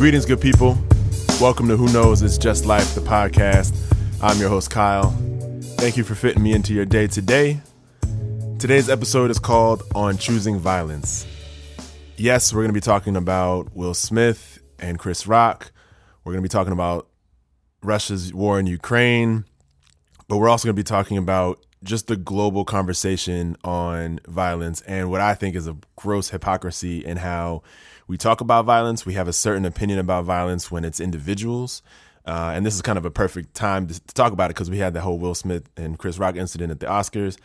Greetings, good people. Welcome to Who Knows It's Just Life, the podcast. I'm your host, Kyle. Thank you for fitting me into your day today. Today's episode is called On Choosing Violence. Yes, we're going to be talking about Will Smith and Chris Rock. We're going to be talking about Russia's war in Ukraine. But we're also going to be talking about just the global conversation on violence and what I think is a gross hypocrisy in how we talk about violence. We have a certain opinion about violence when it's individuals. And this is kind of a perfect time to talk about it because we had the whole Will Smith and Chris Rock incident at the Oscars,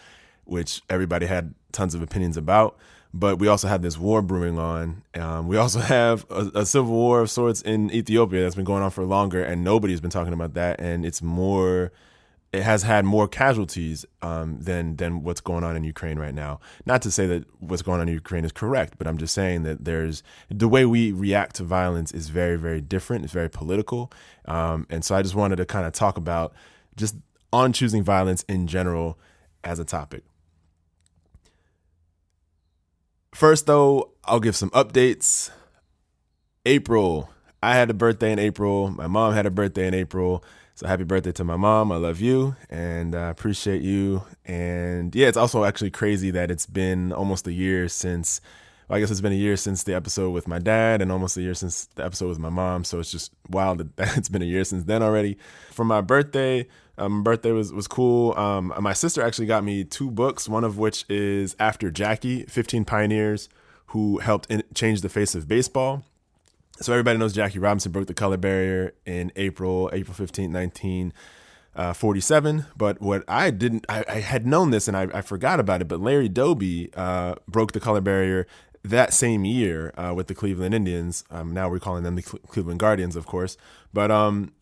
which everybody had tons of opinions about. But we also have this war brewing on. We also have a civil war of sorts in Ethiopia that's been going on for longer, and nobody's been talking about that. And it has had more casualties than what's going on in Ukraine right now. Not to say that what's going on in Ukraine is correct, but I'm just saying that the way we react to violence is very, very different. It's very political. And so I just wanted to kind of talk about just on choosing violence in general as a topic. First, though, I'll give some updates. April. I had a birthday in April. My mom had a birthday in April. So happy birthday to my mom. I love you and I appreciate you. And yeah, it's also actually crazy that it's been almost a year since, I guess it's been a year since the episode with my dad and almost a year since the episode with my mom. So it's just wild that it's been a year since then already. For my birthday, was cool. My sister actually got me 2 books, one of which is After Jackie, 15 Pioneers Who Helped Change the Face of Baseball. So everybody knows Jackie Robinson broke the color barrier in April 15th, 1947. But what I had known this and I forgot about it, but Larry Doby broke the color barrier that same year with the Cleveland Indians. Now we're calling them the Cleveland Guardians, of course. But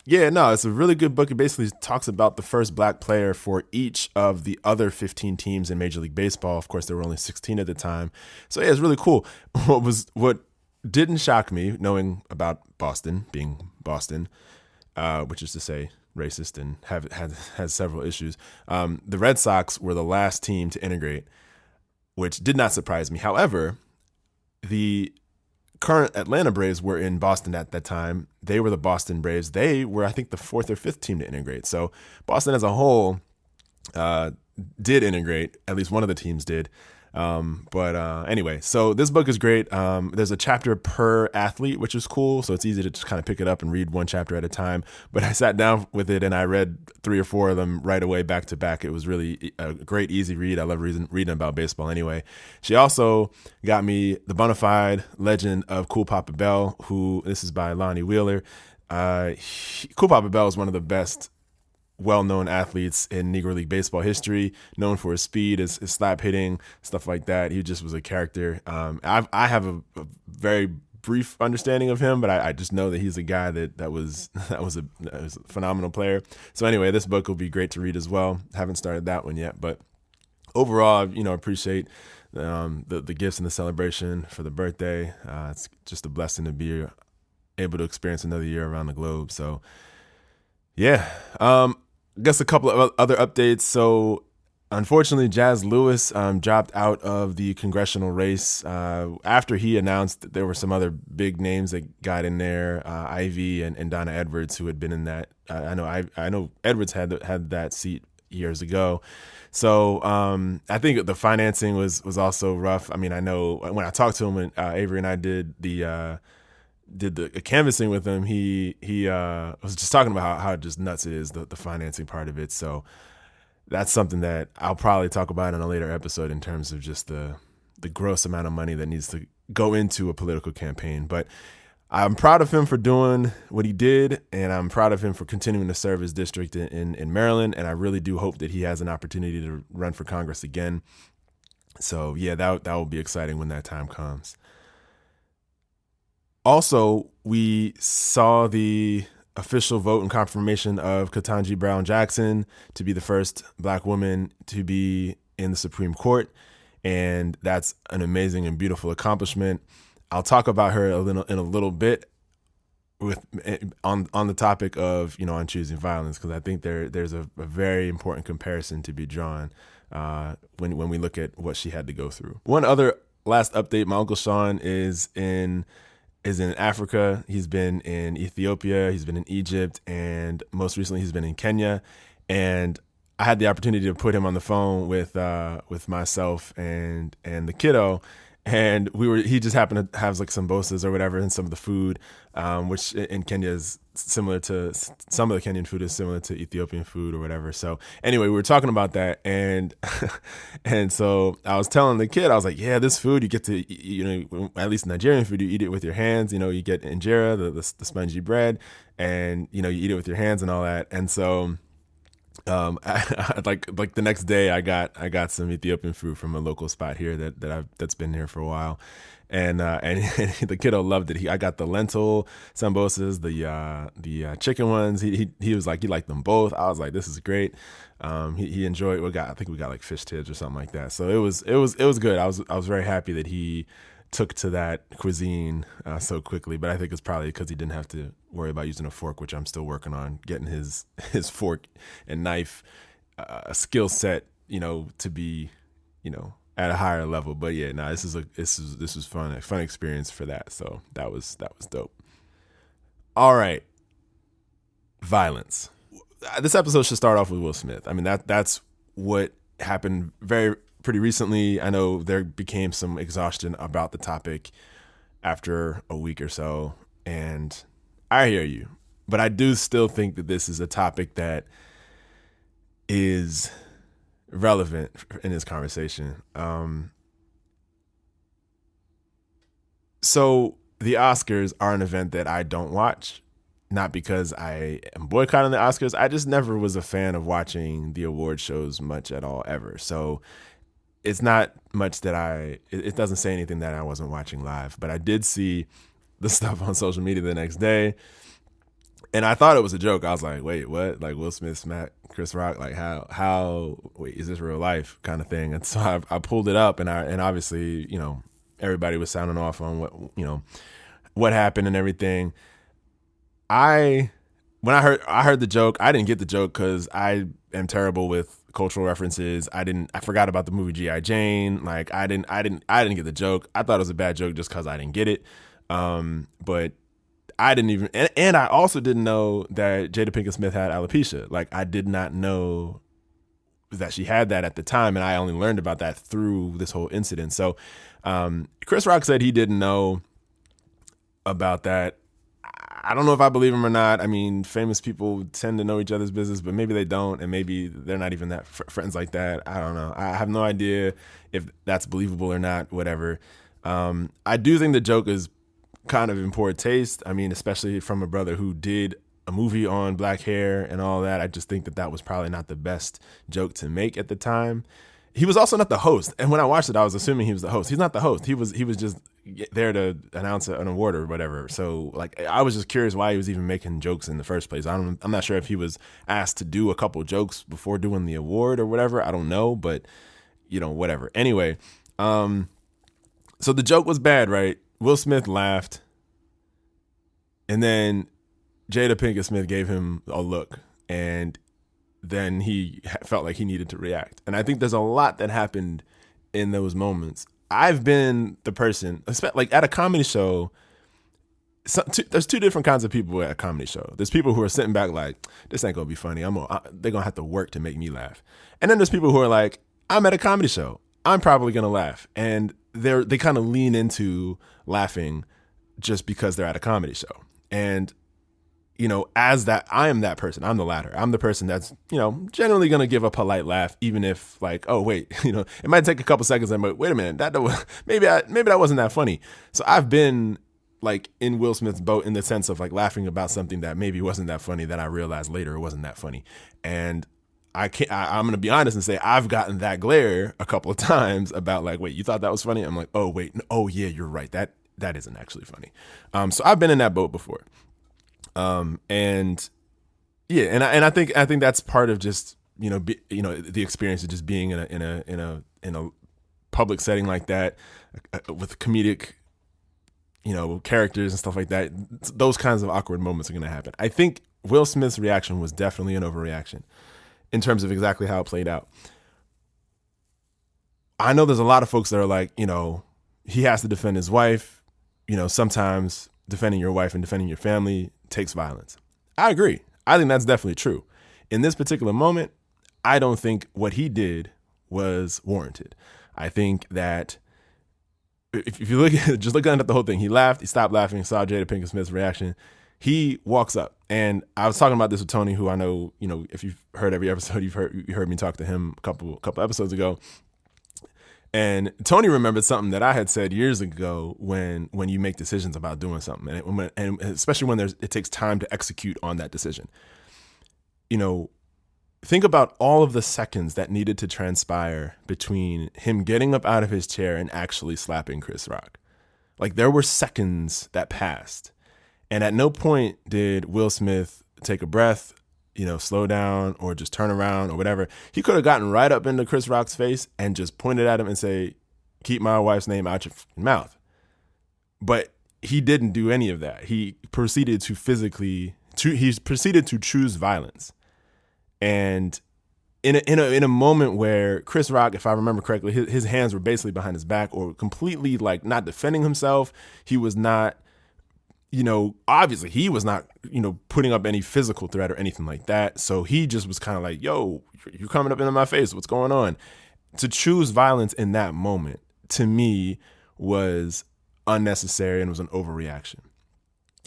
it's a really good book. It basically talks about the first black player for each of the other 15 teams in Major League Baseball. Of course, there were only 16 at the time. So yeah, it's really cool. What didn't shock me, knowing about Boston, being Boston, which is to say racist and has several issues. The Red Sox were the last team to integrate, which did not surprise me. However, the current Atlanta Braves were in Boston at that time. They were the Boston Braves. They were, I think, the 4th or 5th team to integrate. So Boston as a whole did integrate. At least one of the teams did. Anyway, so this book is great. There's a chapter per athlete, which is cool. So it's easy to just kind of pick it up and read one chapter at a time. But I sat down with it and I read 3 or 4 of them right away, back to back. It was really a great, easy read. I love reading about baseball anyway. She also got me The Bonafide Legend of Cool Papa Bell, this is by Lonnie Wheeler. Cool Papa Bell is one of the best well-known athletes in Negro League Baseball history, known for his speed, his slap hitting, stuff like that. He just was a character. I have a very brief understanding of him, but I just know that he's a guy that was a phenomenal player. So anyway, this book will be great to read as well. Haven't started that one yet, but overall, appreciate the gifts and the celebration for the birthday. It's just a blessing to be able to experience another year around the globe. So yeah. I guess a couple of other updates. So unfortunately, Jazz Lewis dropped out of the congressional race after he announced that there were some other big names that got in there, Ivy and Donna Edwards, who had been in that. I know Edwards had that seat years ago. So I think the financing was also rough. I mean, I know when I talked to him when Avery and I did the canvassing with him, he was just talking about how just nuts it is, the financing part of it. So that's something that I'll probably talk about in a later episode in terms of just the gross amount of money that needs to go into a political campaign. But I'm proud of him for doing what he did, and I'm proud of him for continuing to serve his district in Maryland. And I really do hope that he has an opportunity to run for Congress again. So yeah, that will be exciting when that time comes. Also, we saw the official vote and confirmation of Ketanji Brown Jackson to be the first Black woman to be in the Supreme Court. And that's an amazing and beautiful accomplishment. I'll talk about her in a little bit on the topic of, on choosing violence, because I think there's a very important comparison to be drawn when we look at what she had to go through. One other last update, my Uncle Sean is in is in Africa. He's been in Ethiopia. He's been in Egypt, and most recently he's been in Kenya. And I had the opportunity to put him on the phone with myself and the kiddo, and he just happened to have like some bosas or whatever in some of the food, which in Kenya is similar to some of the Kenyan food is similar to Ethiopian food or whatever. So anyway, we were talking about that, and and so I was telling the kid, I was like, yeah, this food you get to, at least Nigerian food, you eat it with your hands. You get injera, the spongy bread, and you eat it with your hands and all that. And so like the next day I got some Ethiopian food from a local spot here that's been here for a while, and the kiddo loved it. I got the lentil sambosas, the chicken ones. He was like, he liked them both. I was like, this is great. He enjoyed. I think we got like fish tips or something like that. So it was good. I was very happy that he took to that cuisine so quickly, but I think it's probably because he didn't have to worry about using a fork, which I'm still working on getting his fork and knife skill set, to be, at a higher level. But yeah, this was fun, a fun experience for that. So that was dope. All right, violence. This episode should start off with Will Smith. I mean, that's what happened pretty recently. I know there became some exhaustion about the topic after a week or so, and I hear you, but I do still think that this is a topic that is relevant in this conversation. So the Oscars are an event that I don't watch, not because I am boycotting the Oscars. I just never was a fan of watching the award shows much at all, ever. So it's not much that it doesn't say anything that I wasn't watching live, but I did see the stuff on social media the next day, and I thought it was a joke. I was like, wait, what? Like Will Smith smacked Chris Rock? Like how, wait, is this real life kind of thing? And so I pulled it up, and obviously, everybody was sounding off on what happened and everything. When I heard the joke, I didn't get the joke because I am terrible with cultural references. I forgot about the movie G.I. Jane. Like I didn't get the joke. I thought it was a bad joke just because I didn't get it. But I didn't even, and I also didn't know that Jada Pinkett Smith had alopecia. Like I did not know that she had that at the time, and I only learned about that through this whole incident. So Chris Rock said he didn't know about that. I don't know if I believe him or not. I mean, famous people tend to know each other's business, but maybe they don't, and maybe they're not even that friends like that. I don't know. I have no idea if that's believable or not, whatever. I do think the joke is kind of in poor taste. I mean, especially from a brother who did a movie on black hair and all that. I just think that was probably not the best joke to make at the time. He was also not the host. And when I watched it, I was assuming he was the host. He's not the host. He was just there to announce an award or whatever. So like, I was just curious why he was even making jokes in the first place. I'm not sure if he was asked to do a couple jokes before doing the award or whatever. I don't know, but whatever. Anyway, so the joke was bad, right? Will Smith laughed, and then Jada Pinkett Smith gave him a look, and then he felt like he needed to react. And I think there's a lot that happened in those moments. I've been the person, like at a comedy show, there's two different kinds of people at a comedy show. There's people who are sitting back like, this ain't gonna be funny. They're gonna have to work to make me laugh. And then there's people who are like, I'm at a comedy show. I'm probably gonna laugh. And they kind of lean into laughing just because they're at a comedy show. And as that, I am that person. I'm the latter. I'm the person that's, generally going to give a polite laugh, even if like, oh, wait, it might take a couple seconds. I'm like, wait a minute, maybe that wasn't that funny. So I've been like in Will Smith's boat in the sense of like laughing about something that maybe wasn't that funny that I realized later it wasn't that funny. And I'm going to be honest and say I've gotten that glare a couple of times about like, wait, you thought that was funny? I'm like, oh, wait, oh yeah, you're right. That isn't actually funny. So I've been in that boat before. And yeah, and I think that's part of just, the experience of just being in a public setting like that, with comedic, characters and stuff like that. Those kinds of awkward moments are going to happen. I think Will Smith's reaction was definitely an overreaction in terms of exactly how it played out. I know there's a lot of folks that are like, he has to defend his wife. Sometimes defending your wife and defending your family takes violence. I agree. I think that's definitely true. In this particular moment, I don't think what he did was warranted. I think that if you look at just looking at the whole thing, he laughed, he stopped laughing, saw Jada Pinkett Smith's reaction. He walks up, and I was talking about this with Tony, who I know, if you've heard every episode, you heard me talk to him a couple episodes ago. And Tony remembered something that I had said years ago when you make decisions about doing something, and especially when it takes time to execute on that decision. Think about all of the seconds that needed to transpire between him getting up out of his chair and actually slapping Chris Rock. Like, there were seconds that passed. And at no point did Will Smith take a breath, slow down or just turn around or whatever. He could have gotten right up into Chris Rock's face and just pointed at him and say, "Keep my wife's name out your mouth." But he didn't do any of that. He proceeded to choose violence. And in a moment where Chris Rock, if I remember correctly, his hands were basically behind his back or completely like not defending himself. He was not, obviously he was not, putting up any physical threat or anything like that. So he just was kind of like, "Yo, you're coming up into my face. What's going on?" To choose violence in that moment, to me, was unnecessary and was an overreaction.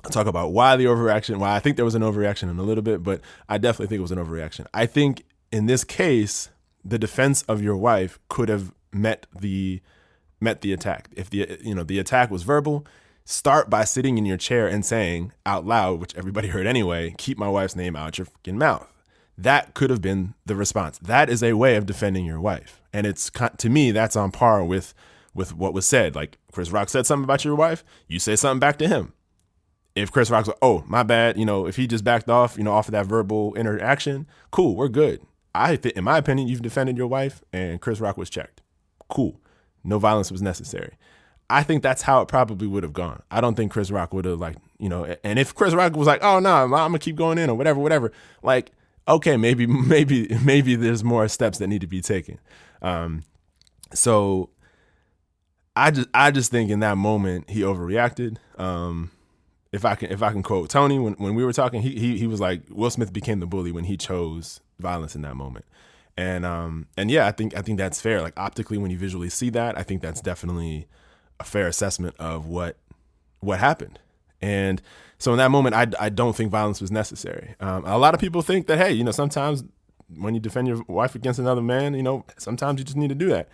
I'll talk about why I think there was an overreaction in a little bit, but I definitely think it was an overreaction. I think in this case, the defense of your wife could have met the attack. If the attack was verbal, start by sitting in your chair and saying out loud, which everybody heard anyway, "Keep my wife's name out your fucking mouth." That could have been the response. That is a way of defending your wife. And to me, that's on par with what was said. Like, Chris Rock said something about your wife, you say something back to him. If Chris Rock's like, "Oh, my bad," if he just backed off, off of that verbal interaction, cool, we're good. In my opinion, you've defended your wife and Chris Rock was checked. Cool. No violence was necessary. I think that's how it probably would have gone. I don't think Chris Rock would have and if Chris Rock was like, "Oh no, I'm gonna keep going in," or whatever, like, okay, maybe there's more steps that need to be taken. So I just think in that moment he overreacted. If I can quote Tony, when we were talking, he was like, Will Smith became the bully when he chose violence in that moment. And yeah, I think that's fair. Like, optically, when you visually see that, I think that's definitely a fair assessment of what happened. And so in that moment, I don't think violence was necessary. A lot of people think that, hey, sometimes when you defend your wife against another man, sometimes you just need to do that.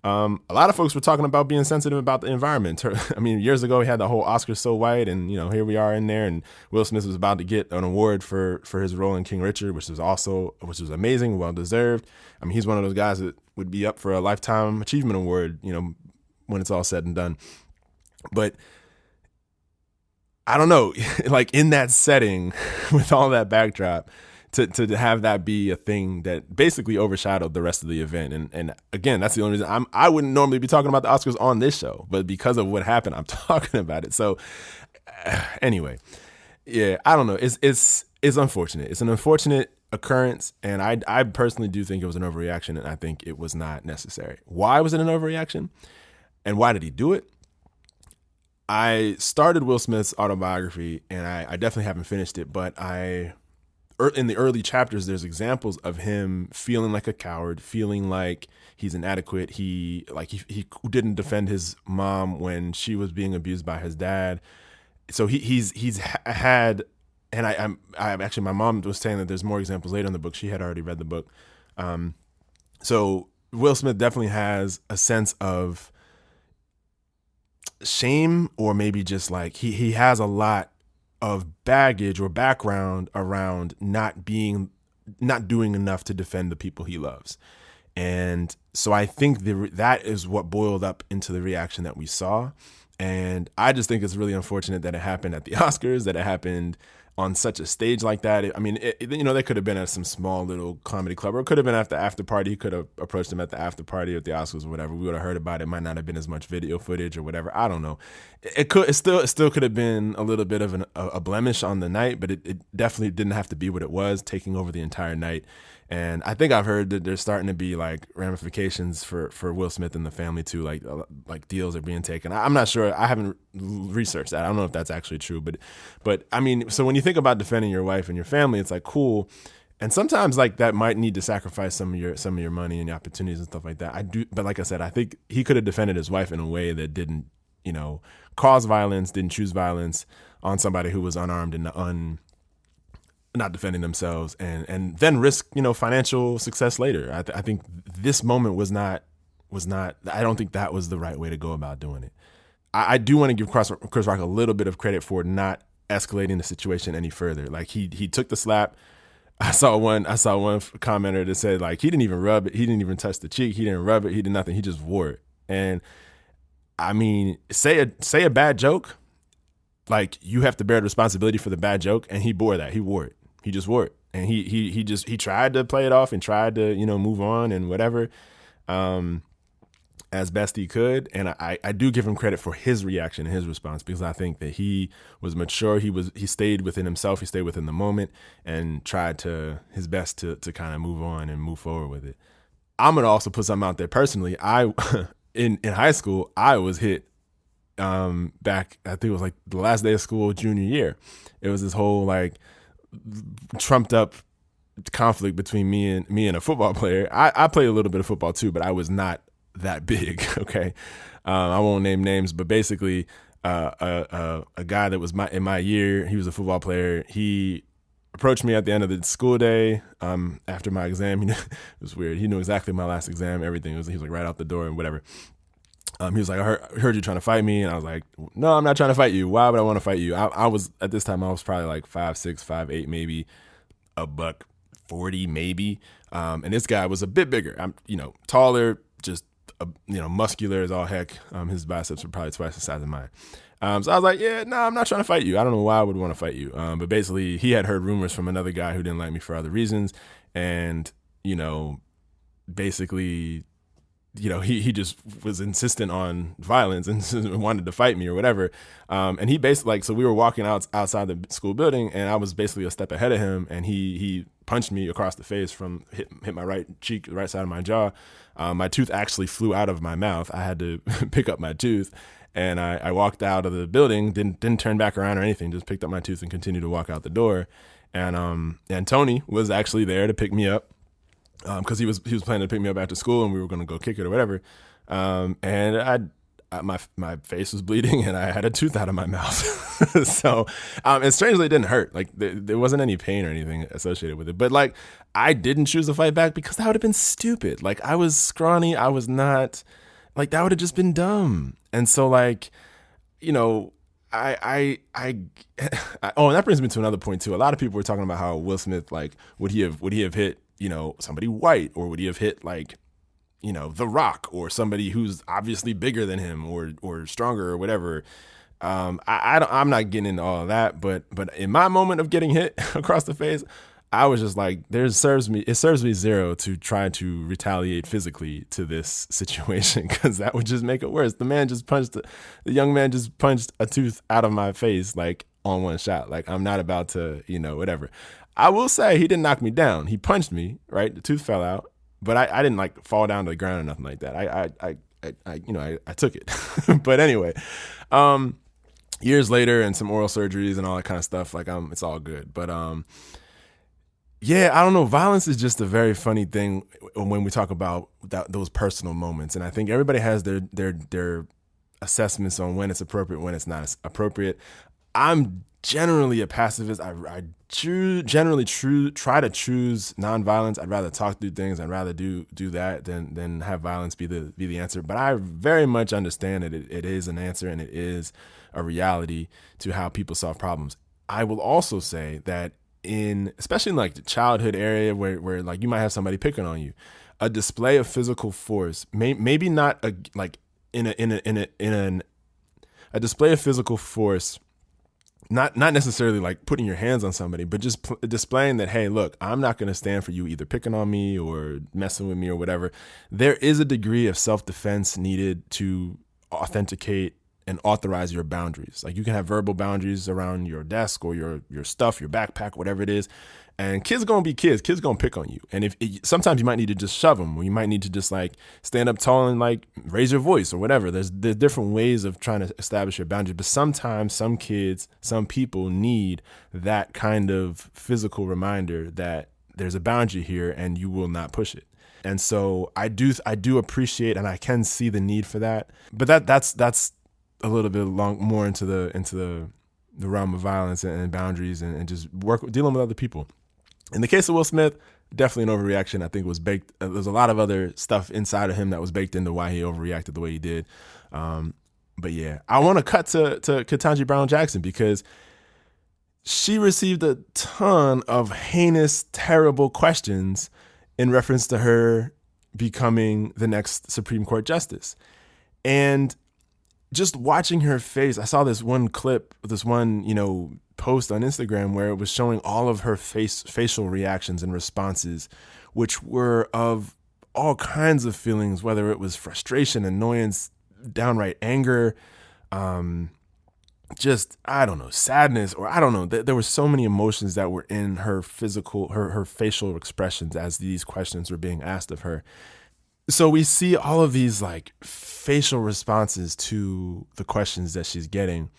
A lot of folks were talking about being sensitive about the environment. I mean, years ago, we had the whole Oscars So White, and here we are in there, and Will Smith was about to get an award for his role in King Richard, which was amazing, well deserved. I mean, he's one of those guys that would be up for a Lifetime Achievement Award, when it's all said and done. But I don't know, like, in that setting with all that backdrop, to have that be a thing that basically overshadowed the rest of the event. And again, that's the only reason I wouldn't normally be talking about the Oscars on this show, but because of what happened, I'm talking about it. So anyway, yeah, I don't know. It's unfortunate. It's an unfortunate occurrence. And I personally do think it was an overreaction, and I think it was not necessary. Why was it an overreaction? And why did he do it? I started Will Smith's autobiography, and I definitely haven't finished it, but in the early chapters, there's examples of him feeling like a coward, feeling like he's inadequate. He didn't defend his mom when she was being abused by his dad. So he's had, and I'm actually, my mom was saying that there's more examples later in the book. She had already read the book. So Will Smith definitely has a sense of shame, or maybe just like he has a lot of baggage or background around not doing enough to defend the people he loves. And so I think that is what boiled up into the reaction that we saw. And I just think it's really unfortunate that it happened at the Oscars, that it happened on such a stage like that. They could have been at some small little comedy club, or it could have been at the after party. He could have approached them at the after party at the Oscars or whatever. We would have heard about it. Might not have been as much video footage or whatever. I don't know. It still could have been a little bit of a blemish on the night, but it definitely didn't have to be what it was, taking over the entire night. And I think I've heard that there's starting to be like ramifications for Will Smith and the family too, like deals are being taken. I'm not sure. I haven't researched that. I don't know if that's actually true, but I mean, so when you think about defending your wife and your family, it's like cool. And sometimes like that might need to sacrifice some of your money and your opportunities and stuff like that. I do, but like I said, I think he could have defended his wife in a way that didn't, cause violence, didn't choose violence on somebody who was unarmed and not defending themselves, and then risk financial success later. I think this moment was not. I don't think that was the right way to go about doing it. I do want to give Chris Rock a little bit of credit for not escalating the situation any further. Like he took the slap. I saw one commenter that said like he didn't even rub it. He didn't even touch the cheek. He didn't rub it. He did nothing. He just wore it. And I mean, say a bad joke. Like you have to bear the responsibility for the bad joke, and he bore that. He wore it. He just wore it, and he tried to play it off and tried to move on and whatever, as best he could. And I do give him credit for his reaction and his response, because I think that he was mature. He stayed within himself. He stayed within the moment and tried his best to kind of move on and move forward with it. I'm gonna also put something out there personally. I in high school I was hit. Back I think it was like the last day of school junior year. It was this whole like trumped up conflict between me and a football player. I played a little bit of football too, but I was not that big. Okay, I won't name names, but basically, a guy that was in my year, he was a football player. He approached me at the end of the school day, after my exam. It was weird. He knew exactly my last exam, everything. He was like right out the door and whatever. He was like, I heard you trying to fight me. And I was like, no, I'm not trying to fight you. Why would I want to fight you? I was, at this time, I was probably like 5'6", 5'8", maybe $140 maybe. And this guy was a bit bigger. I'm, taller, just, muscular as all heck. His biceps were probably twice the size of mine. So I was like, yeah, no, I'm not trying to fight you. I don't know why I would want to fight you. But basically he had heard rumors from another guy who didn't like me for other reasons. And, basically, he just was insistent on violence and wanted to fight me or whatever. And he basically so we were walking outside the school building, and I was basically a step ahead of him, and he punched me across the face from hit my right cheek, the right side of my jaw. My tooth actually flew out of my mouth. I had to pick up my tooth, and I walked out of the building, didn't turn back around or anything, just picked up my tooth and continued to walk out the door. And Tony was actually there to pick me up. Because he was planning to pick me up after school, and we were going to go kick it or whatever. And my face was bleeding, and I had a tooth out of my mouth. So, and strangely, it didn't hurt. Like there wasn't any pain or anything associated with it. But like, I didn't choose to fight back because that would have been stupid. Like I was scrawny. I was not like that would have just been dumb. And so like, oh, and that brings me to another point too. A lot of people were talking about how Will Smith, like, would he have hit somebody white, or would he have hit like, The Rock, or somebody who's obviously bigger than him or stronger or whatever. I'm not getting into all of that, but in my moment of getting hit across the face, I was just like, it serves me zero to try to retaliate physically to this situation, because that would just make it worse. The young man just punched a tooth out of my face, like on one shot. Like I'm not about to, whatever. I will say he didn't knock me down. He punched me, right? The tooth fell out, but I didn't like fall down to the ground or nothing like that. I took it. But anyway, years later and some oral surgeries and all that kind of stuff, like it's all good. But yeah, I don't know. Violence is just a very funny thing when we talk about those personal moments. And I think everybody has their assessments on when it's appropriate, when it's not appropriate. I'm generally a pacifist. I generally try to choose nonviolence. I'd rather talk through things. I'd rather do that than have violence be the answer. But I very much understand that it is an answer, and it is a reality to how people solve problems. I will also say that especially in like the childhood area where like you might have somebody picking on you, a display of physical force, maybe not a display of physical force not necessarily like putting your hands on somebody, but just displaying that, hey, look, I'm not going to stand for you either picking on me or messing with me or whatever. There is a degree of self-defense needed to authenticate and authorize your boundaries. Like you can have verbal boundaries around your desk or your stuff, your backpack, whatever it is. And kids gonna be kids. Kids gonna pick on you. And sometimes you might need to just shove them, or you might need to just like stand up tall and like raise your voice or whatever. There's different ways of trying to establish your boundaries. But sometimes some kids, some people need that kind of physical reminder that there's a boundary here and you will not push it. And so I do appreciate, and I can see the need for that. But that's a little bit more into the realm of violence and boundaries and just dealing with other people. In the case of Will Smith, definitely an overreaction. I think it was baked. There's a lot of other stuff inside of him that was baked into why he overreacted the way he did. But yeah, I want to cut to Ketanji Brown Jackson because she received a ton of heinous, terrible questions in reference to her becoming the next Supreme Court justice. And just watching her face, I saw this one clip, this one, post on Instagram where it was showing all of her facial reactions and responses, which were of all kinds of feelings, whether it was frustration, annoyance, downright anger, just, I don't know, sadness, or I don't know. There were so many emotions that were in her her facial expressions as these questions were being asked of her. So we see all of these like facial responses to the questions that she's getting.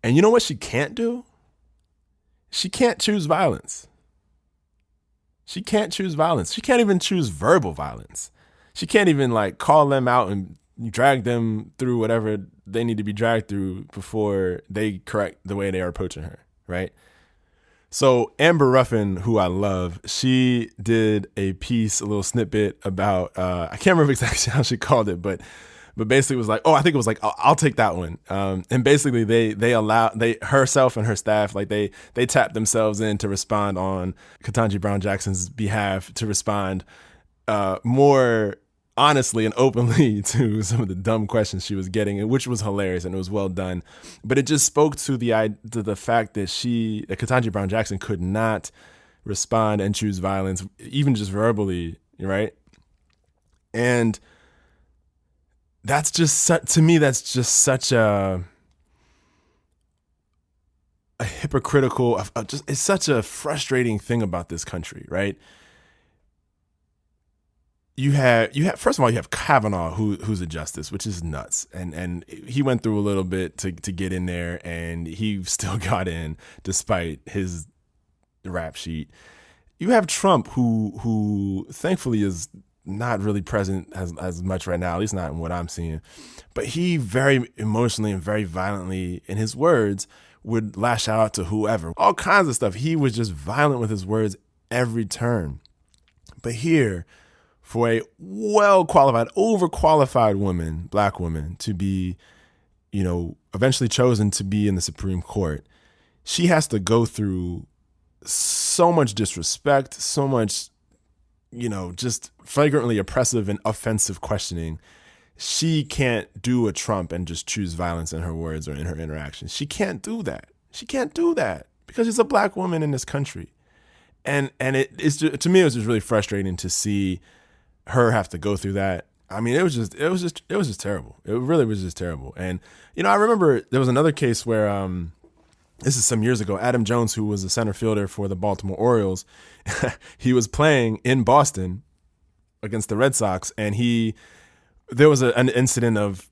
And you know what she can't do? She can't choose violence. She can't choose violence. She can't even choose verbal violence. She can't even like call them out and drag them through whatever they need to be dragged through before they correct the way they are approaching her, right? So Amber Ruffin, who I love, she did a piece, a little snippet about, I can't remember exactly how she called it, but basically it was like, I think it was like, I'll take that one. And basically they herself and her staff, like they tapped themselves in to respond on Ketanji Brown Jackson's behalf, to respond more honestly and openly to some of the dumb questions she was getting, which was hilarious and it was well done. But it just spoke to the fact that Ketanji Brown Jackson could not respond and choose violence, even just verbally, right? And that's just, to me, that's just such a hypocritical, it's such a frustrating thing about this country, right? You have first of all, you have Kavanaugh, who's a justice, which is nuts, and he went through a little bit to get in there, and he still got in despite his rap sheet. You have Trump, who thankfully is not really present as much right now, at least not in what I'm seeing, but he very emotionally and very violently, in his words, would lash out to whoever, all kinds of stuff. He was just violent with his words every turn. But here, for a well-qualified, overqualified woman, black woman, to be, eventually chosen to be in the Supreme Court, she has to go through so much disrespect, so much, just flagrantly oppressive and offensive questioning. She can't do a Trump and just choose violence in her words or in her interactions. She can't do that. She can't do that because she's a black woman in this country. And it's just, to me, it was just really frustrating to see her have to go through that. I mean, it was just terrible. It really was just terrible. And, I remember there was another case where, this is some years ago, Adam Jones, who was a center fielder for the Baltimore Orioles, he was playing in Boston against the Red Sox. And there was an incident of,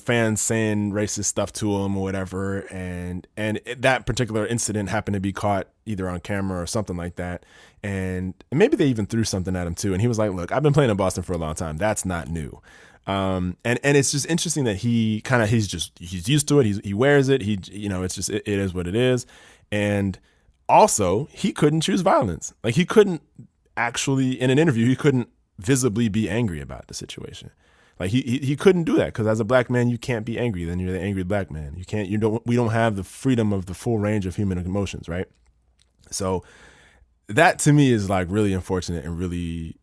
fans saying racist stuff to him or whatever. And that particular incident happened to be caught either on camera or something like that. And maybe they even threw something at him too. And he was like, look, I've been playing in Boston for a long time. That's not new. And it's just interesting that he's used to it. He wears it. It's just, it is what it is. And also he couldn't choose violence. Like he couldn't actually, in an interview, he couldn't visibly be angry about the situation. Like he couldn't do that because as a black man, you can't be angry. Then you're the angry black man. We don't have the freedom of the full range of human emotions. Right. So that to me is like really unfortunate and really,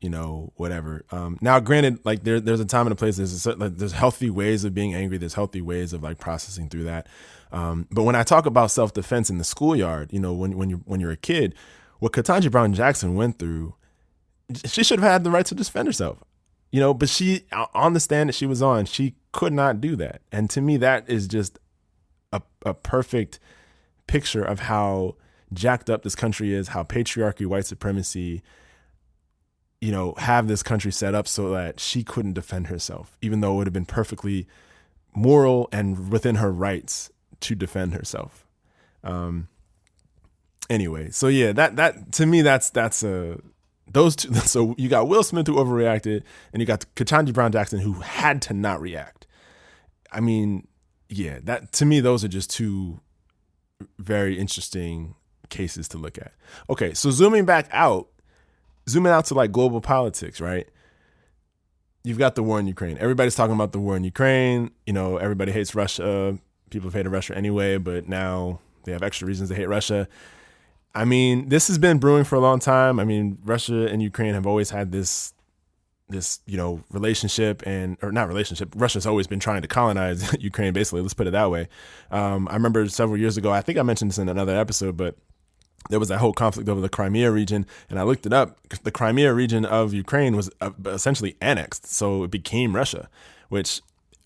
whatever. Now, granted, like there's a time and a place. There's healthy ways of being angry. There's healthy ways of like processing through that. But when I talk about self-defense in the schoolyard, when you're a kid, what Ketanji Brown Jackson went through, she should have had the right to defend herself. But she, on the stand that she was on, she could not do that. And to me, that is just a perfect picture of how jacked up this country is, how patriarchy, white supremacy, have this country set up so that she couldn't defend herself, even though it would have been perfectly moral and within her rights to defend herself. Anyway, so yeah, that to me, that's those two. So you got Will Smith who overreacted, and you got Ketanji Brown Jackson who had to not react. I mean, yeah, that to me, those are just two very interesting cases to look at. Okay, so zooming out to like global politics, right? You've got the war in Ukraine. Everybody's talking about the war in Ukraine. Everybody hates Russia. People have hated Russia anyway, but now they have extra reasons to hate Russia. I mean, this has been brewing for a long time. I mean, Russia and Ukraine have always had this relationship, or not relationship. Russia's always been trying to colonize Ukraine, basically. Let's put it that way. I remember several years ago, I think I mentioned this in another episode, but there was that whole conflict over the Crimea region, and I looked it up. The Crimea region of Ukraine was essentially annexed, so it became Russia, which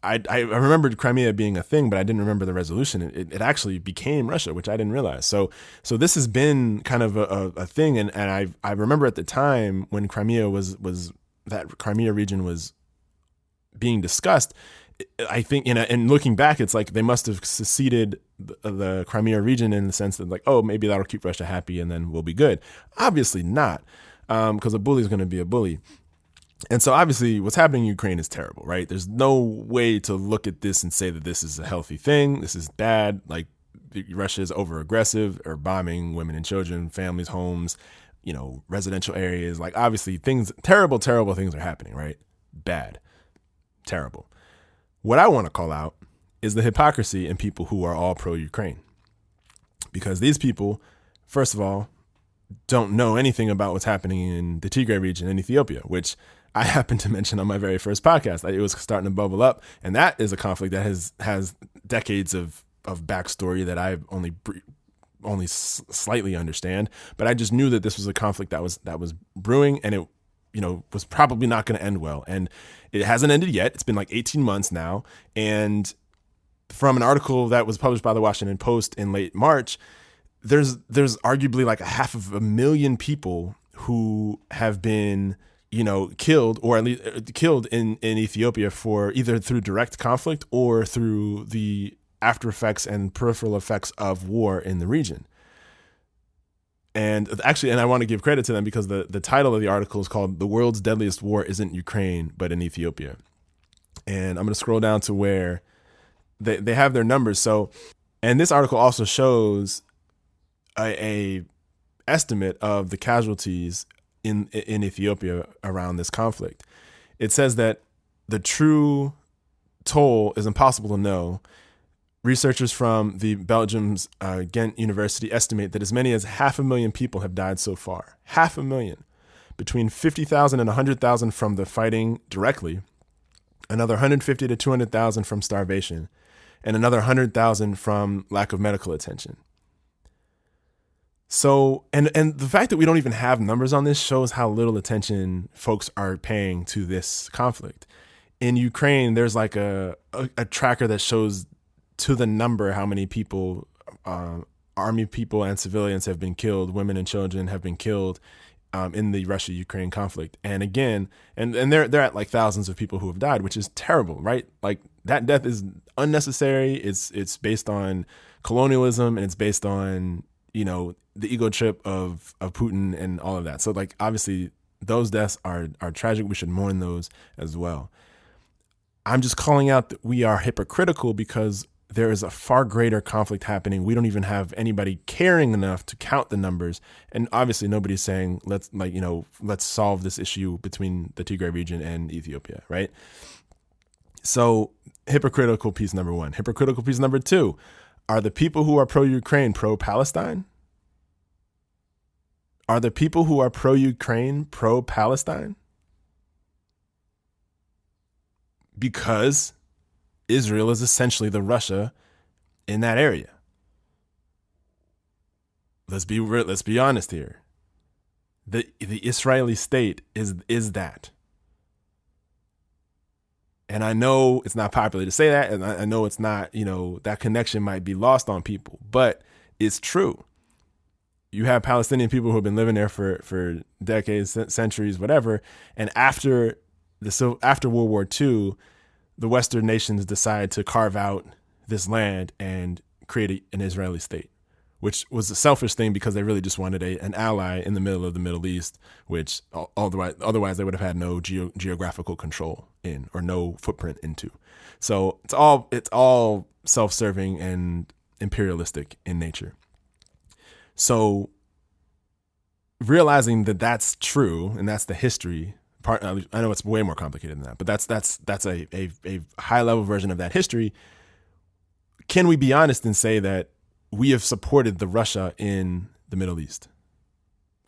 I remembered Crimea being a thing, but I didn't remember the resolution. It actually became Russia, which I didn't realize. So this has been kind of a thing, and I remember at the time when Crimea was that Crimea region was being discussed. I think, and looking back, it's like they must have seceded the Crimea region in the sense that like, oh, maybe that'll keep Russia happy and then we'll be good. Obviously not, because a bully is going to be a bully. And so obviously what's happening in Ukraine is terrible, right? There's no way to look at this and say that this is a healthy thing. This is bad. Like Russia is over aggressive or bombing women and children, families, homes, residential areas. Like obviously terrible things are happening, right? Bad, terrible. What I want to call out is the hypocrisy in people who are all pro-Ukraine. Because these people, first of all, don't know anything about what's happening in the Tigray region in Ethiopia, which I happened to mention on my very first podcast. It was starting to bubble up. And that is a conflict that has decades of backstory that I only slightly understand. But I just knew that this was a conflict that was brewing, and it was probably not going to end well. And it hasn't ended yet. It's been like 18 months now. And from an article that was published by the Washington Post in late March, there's arguably like 500,000 people who have been, killed, or at least killed in Ethiopia for either through direct conflict or through the after effects and peripheral effects of war in the region. And actually, and I want to give credit to them because the title of the article is called "The World's Deadliest War Isn't Ukraine, but in Ethiopia." And I'm going to scroll down to where they have their numbers. So, and this article also shows a estimate of the casualties in Ethiopia around this conflict. It says that the true toll is impossible to know. Researchers from the Belgium's Ghent University estimate that as many as 500,000 people have died so far. 500,000. Between 50,000 and 100,000 from the fighting directly, another 150 to 200,000 from starvation, and another 100,000 from lack of medical attention. So, and the fact that we don't even have numbers on this shows how little attention folks are paying to this conflict. In Ukraine, there's like a tracker that shows to the number how many people, army people and civilians have been killed, women and children have been killed in the Russia-Ukraine conflict. And again, and they're at like thousands of people who have died, which is terrible, right? Like that death is unnecessary. It's based on colonialism, and it's based on, the ego trip of Putin and all of that. So like, obviously those deaths are tragic. We should mourn those as well. I'm just calling out that we are hypocritical because there is a far greater conflict happening. We don't even have anybody caring enough to count the numbers. And obviously nobody's saying, let's solve this issue between the Tigray region and Ethiopia, right? So hypocritical piece number one. Hypocritical piece number two, are the people who are pro-Ukraine pro-Palestine? Are the people who are pro-Ukraine pro-Palestine? Because Israel is essentially the Russia in that area. Let's be honest here. The Israeli state is that. And I know it's not popular to say that, and I know it's not, that connection might be lost on people, but it's true. You have Palestinian people who have been living there for decades, centuries, whatever, and after World War II, the Western nations decide to carve out this land and create an Israeli state, which was a selfish thing because they really just wanted an ally in the middle of the Middle East, which otherwise they would have had no geographical control in or no footprint into. So it's all self-serving and imperialistic in nature. So realizing that that's true and that's the history part, I know it's way more complicated than that, but that's a high level version of that history. Can we be honest and say that we have supported the Russia in the Middle East?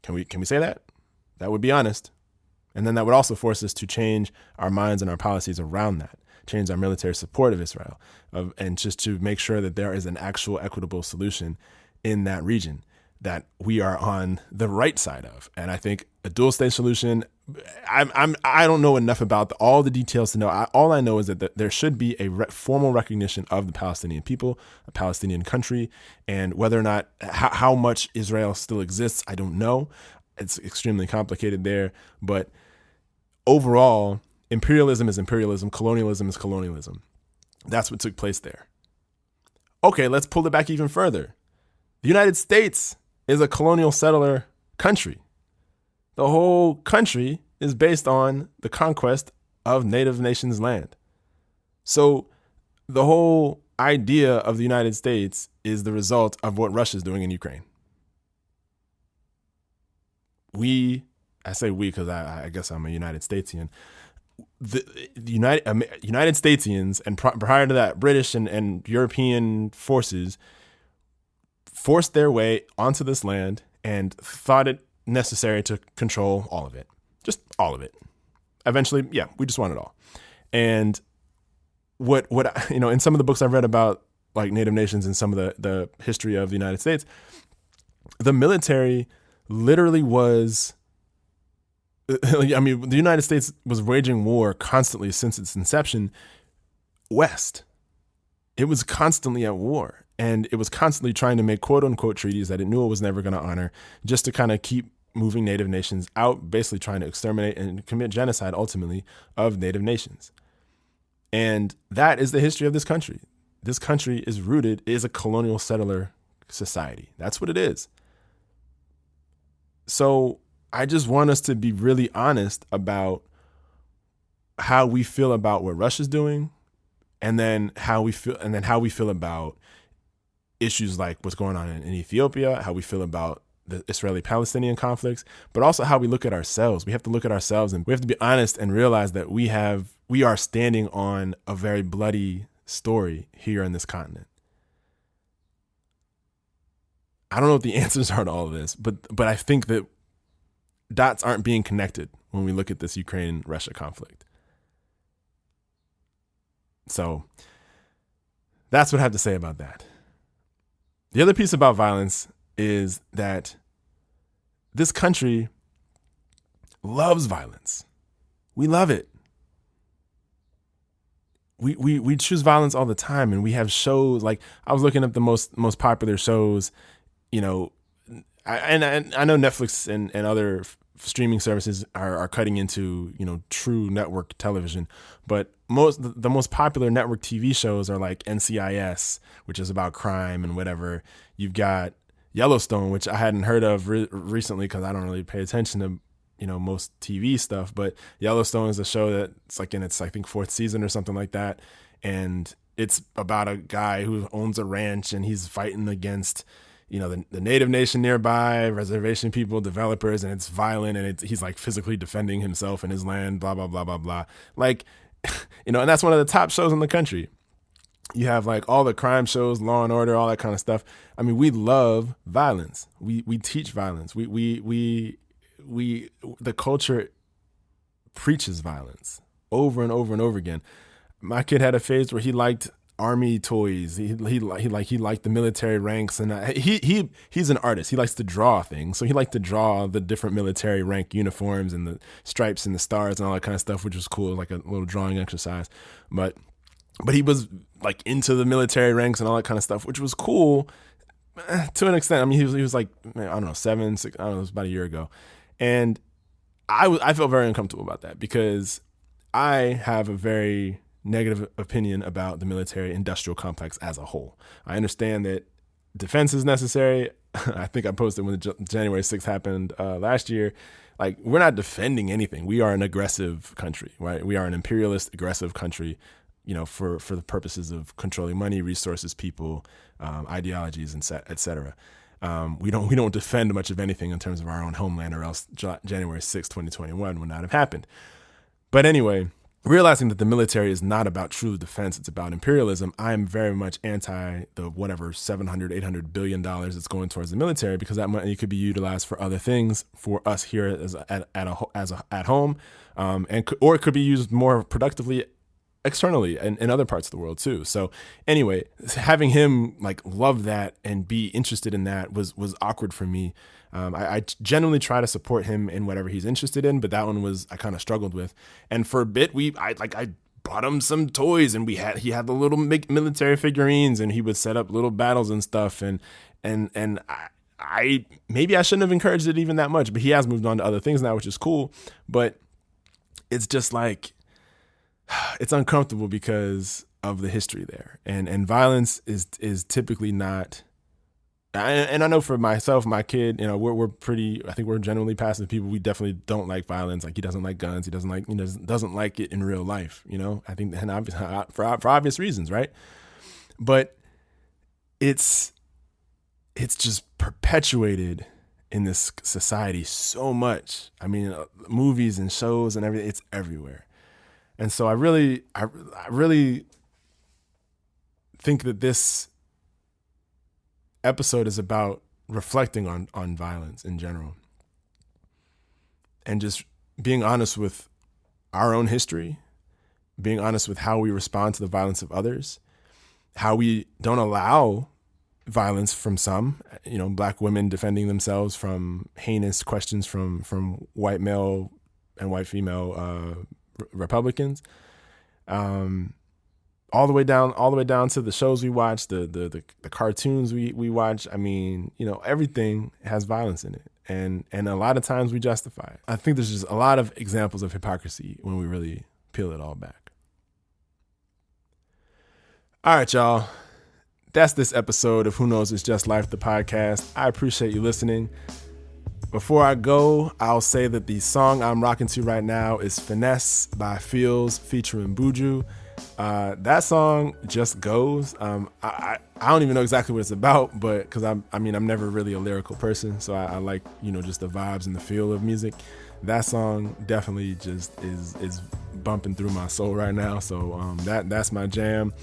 Can we say that? That would be honest. And then that would also force us to change our minds and our policies around that, change our military support of Israel, and just to make sure that there is an actual equitable solution in that region that we are on the right side of. And I think a dual state solution, I don't know enough about all the details to know. All I know is that there should be a formal recognition of the Palestinian people, a Palestinian country, and whether or not how much Israel still exists, I don't know. It's extremely complicated there, but overall, imperialism is imperialism, colonialism is colonialism. That's what took place there. Okay, let's pull it back even further. The United States is a colonial settler country. The whole country is based on the conquest of native nations' land. So the whole idea of the United States is the result of what Russia is doing in Ukraine. I say we because I guess I'm a United Statesian. The United Statesians, and prior to that, British and European forces forced their way onto this land and thought it necessary to control all of it. Just all of it. Eventually, yeah, we just want it all. And what in some of the books I've read about like native nations and some of the history of the United States, the military literally was, I mean, the United States was waging war constantly since its inception west. It was constantly at war. And it was constantly trying to make quote unquote treaties that it knew it was never going to honor, just to kind of keep moving native nations out, basically trying to exterminate and commit genocide ultimately of native nations. And that is the history of this country. This country is a colonial settler society. That's what it is. So I just want us to be really honest about how we feel about what Russia's doing, and then how we feel about issues like what's going on in Ethiopia, how we feel about the Israeli-Palestinian conflicts, but also how we look at ourselves. We have to look at ourselves and we have to be honest and realize that we are standing on a very bloody story here on this continent. I don't know what the answers are to all of this, but I think that dots aren't being connected when we look at this Ukraine-Russia conflict. So that's what I have to say about that. The other piece about violence is that this country loves violence. We love it. We choose violence all the time, and we have shows like I was looking up the most popular shows. I know Netflix and other streaming services are cutting into true network television, but the most popular network TV shows are like NCIS, which is about crime and whatever. You've got Yellowstone, which I hadn't heard of recently because I don't really pay attention to most TV stuff, but Yellowstone is a show that's like in its I think fourth season or something like that, and it's about a guy who owns a ranch and he's fighting against the native nation nearby, reservation people, developers, and it's violent, and he's like physically defending himself and his land, blah, blah, blah, blah, blah. Like, and that's one of the top shows in the country. You have like all the crime shows, Law and Order, all that kind of stuff. I mean, we love violence. We teach violence. The culture preaches violence over and over and over again. My kid had a phase where he liked army toys. He liked the military ranks, and he's an artist. He likes to draw things, so he liked to draw the different military rank uniforms and the stripes and the stars and all that kind of stuff, which was cool, like a little drawing exercise. But he was like into the military ranks and all that kind of stuff, which was cool to an extent. I mean, he was like, I don't know, 7, 6, I don't know, it was about a year ago, and I felt very uncomfortable about that because I have a very negative opinion about the military industrial complex as a whole. I understand that defense is necessary. I think I posted when January 6th happened last year. Like, we're not defending anything. We are an aggressive country, right? We are an imperialist, aggressive country, for the purposes of controlling money, resources, people, ideologies, and et cetera. We don't defend much of anything in terms of our own homeland, or else January 6th, 2021 would not have happened. But anyway, realizing that the military is not about true defense, it's about imperialism, I am very much anti the whatever $700, $800 billion that's going towards the military, because that money could be utilized for other things for us here at home, or it could be used more productively externally and in other parts of the world too. So anyway, having him like love that and be interested in that was awkward for me. I genuinely try to support him in whatever he's interested in, but that one I kind of struggled with. And for a bit, I bought him some toys, and he had the little military figurines, and he would set up little battles and stuff. And I maybe I shouldn't have encouraged it even that much, but he has moved on to other things now, which is cool. But it's just like, it's uncomfortable because of the history there, and violence is typically not. And I know for myself, my kid, we're pretty. I think we're generally passive people. We definitely don't like violence. Like, he doesn't like guns. He doesn't like doesn't like it in real life. I think, and obviously for obvious reasons, right? But it's just perpetuated in this society so much. I mean, movies and shows and everything. It's everywhere. And so I really think that this episode is about reflecting on violence in general, and just being honest with our own history, being honest with how we respond to the violence of others, how we don't allow violence from some, Black women defending themselves from heinous questions from white male and white female Republicans, all the way down to the shows we watch, the cartoons we watch. I mean, everything has violence in it, and a lot of times we justify it. I think there's just a lot of examples of hypocrisy when we really peel it all back. All right, y'all. That's this episode of Who Knows It's Just Life, the podcast. I appreciate you listening. Before I go, I'll say that the song I'm rocking to right now is Finesse by Pheelz featuring Buju. That song just goes. I don't even know exactly what it's about, but because I'm never really a lyrical person, so I like, just the vibes and the feel of music. That song definitely just is bumping through my soul right now. So that's my jam.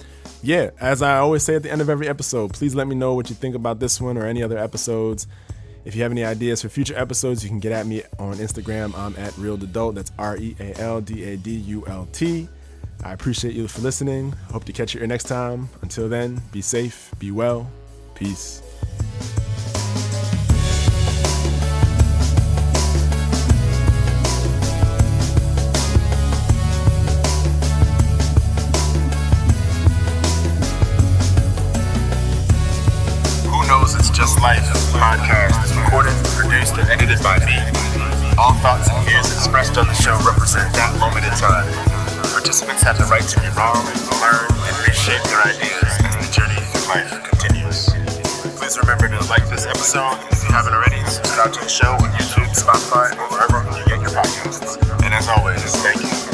Yeah, as I always say at the end of every episode, please let me know what you think about this one or any other episodes. If you have any ideas for future episodes, you can get at me on Instagram. I'm at RealDadult. That's RealDadult. I appreciate you for listening. Hope to catch you here next time. Until then, be safe, be well. Peace. Who Knows It's Just Life podcast is recorded, produced, and edited by me. All thoughts and views expressed on the show represent that moment in time. Participants have the right to be wrong, learn, and reshape their ideas as the journey through life continues. Please remember to like this episode. If you haven't already, subscribe to the show on YouTube, Spotify, or wherever you get your podcasts. And as always, thank you.